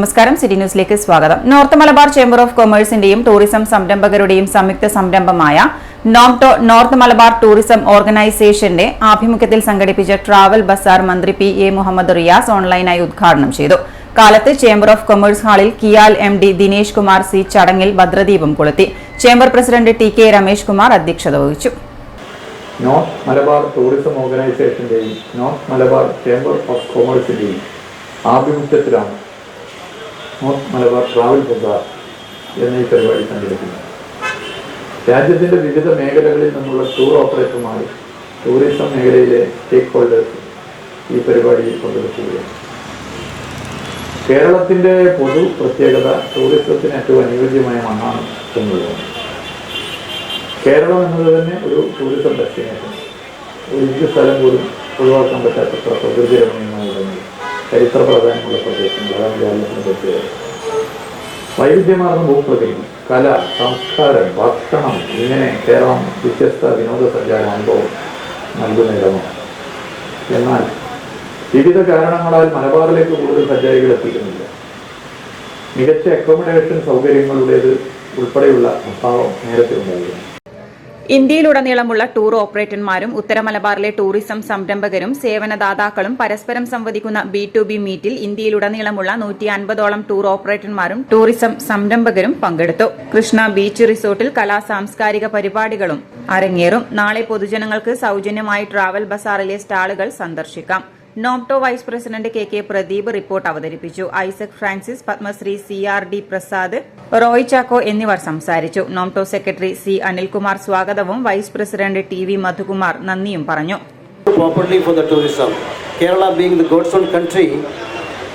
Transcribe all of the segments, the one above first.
നമസ്കാരം, സിറ്റി ന്യൂസിലേക്ക് സ്വാഗതം. നോർത്ത് മലബാർ ചേംബർ ഓഫ് കൊമേഴ്സിന്റെയും ടൂറിസം സംരംഭകരുടെയും സംയുക്ത സംരംഭമായ നോംടോ നോർത്ത് മലബാർ ടൂറിസം ഓർഗനൈസേഷന്റെ ആഭിമുഖ്യത്തിൽ സംഘടിപ്പിച്ച ട്രാവൽ ബസാർ മന്ത്രി പി.എ. മുഹമ്മദ് റിയാസ് ഓൺലൈനായി ഉദ്ഘാടനം ചെയ്തു. കാലത്ത് ചേംബർ ഓഫ് കൊമേഴ്സ് ഹാളിൽ കിയാൽ എം.ഡി. ദിനേശ് കുമാർ സി ചടങ്ങിൽ ഭദ്രദീപം കൊളുത്തി. Chamber president TK. Ramesh Kumar അധ്യക്ഷത വഹിച്ചു. നോർത്ത് മലബാർ ടൂറിസം ഓർഗനൈസേഷന്റെയും നോർത്ത് മലബാർ ചേംബർ ഓഫ് കൊമേഴ്സിന്റെയും ആഭിമുഖ്യത്തിലാണ് നോർത്ത് മലബാർ ട്രാവൽ ബസാർ എന്ന ഈ പരിപാടി സംഘടിപ്പിക്കുന്നത്. രാജ്യത്തിൻ്റെ വിവിധ മേഖലകളിൽ നിന്നുള്ള ടൂർ ഓപ്പറേറ്റർമാരും ടൂറിസം മേഖലയിലെ സ്റ്റേക്ക് ഹോൾഡേഴ്സും ഈ പരിപാടിയിൽ പങ്കെടുക്കുകയാണ്. കേരളത്തിൻ്റെ പൊതു പ്രത്യേകത ടൂറിസത്തിന് ഏറ്റവും അനുയോജ്യമായ മണ്ണാണ് എന്നുള്ളതാണ്. കേരളം എന്നത് തന്നെ ഒരു ടൂറിസം ഡെസ്റ്റിനേഷൻ. ഒരു ഇന്ത്യ സ്ഥലം പോലും ഒഴിവാക്കാൻ പറ്റാത്തത്ര പ്രകൃതി രമണീയമായ ഇടങ്ങൾ, ചരിത്ര പ്രാധാന്യമുള്ള പ്രദേശങ്ങൾ, അതാണ് കേരളത്തിൻ്റെ പ്രത്യേകത. വൈവിധ്യമാർന്ന ഭൂപ്രകൃതി, കല, സംസ്കാരം, ഭക്ഷണം, ഇങ്ങനെ കേരളം വ്യത്യസ്ത വിനോദസഞ്ചാര അനുഭവം നൽകുന്ന ഇടമാണ്. എന്നാൽ വിവിധ കാരണങ്ങളാൽ മലബാറിലേക്ക് കൂടുതൽ സഞ്ചാരികൾ എത്തിക്കുന്നില്ല. മികച്ച അക്കോമഡേഷൻ സൗകര്യങ്ങളുടേത് ഉൾപ്പെടെയുള്ള അഭാവം നേരത്തെ ഉണ്ടായിരുന്നു. ഇന്ത്യയിലുടനീളമുള്ള ടൂർ ഓപ്പറേറ്റർമാരും ഉത്തര മലബാറിലെ ടൂറിസം സംരംഭകരും സേവനദാതാക്കളും പരസ്പരം സംവദിക്കുന്ന B2B മീറ്റിൽ ഇന്ത്യയിലുടനീളമുള്ള 150ഓളം ടൂർ ഓപ്പറേറ്റർമാരും ടൂറിസം സംരംഭകരും പങ്കെടുത്തു. കൃഷ്ണ ബീച്ച് റിസോർട്ടിൽ സാംസ്കാരിക പരിപാടികളും അരങ്ങേറും. നാളെ പൊതുജനങ്ങൾക്ക് സൌജന്യമായി ട്രാവൽ ബസാറിലെ സ്റ്റാളുകൾ സന്ദർശിക്കാം. NOMTO vice president K Pradeep report അവതരിപ്പിച്ചു. Isaac Francis, Padmashri CR.D. Prasad, Roy Chacko എന്നിവർ സംസാരിച്ചു. നോംടോ സെക്രട്ടറി C. അനിൽകുമാർ സ്വാഗതവും വൈസ് പ്രസിഡന്റ് TV. മധുകുമാർ നന്ദിയും പറഞ്ഞു. Properly for the tourism. Kerala being the God's own country,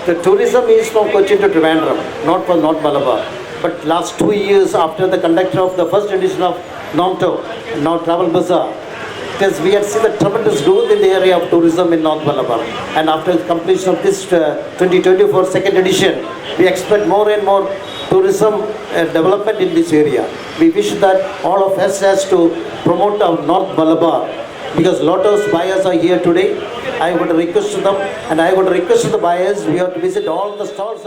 the tourism is from Cochin to Trivandrum, not for North Malabar. But last 2 years after the conductor of the first edition of Nomto, now Travel Bazaar, we had seen the tremendous growth in the area of tourism in North Malabar. And after the completion of this 2024 second edition, we expect more and more tourism development in this area. We wish that all of us has to promote our North Malabar, because lot of buyers are here today. I would request to them, and I would request to the buyers, we have to visit all the stalls.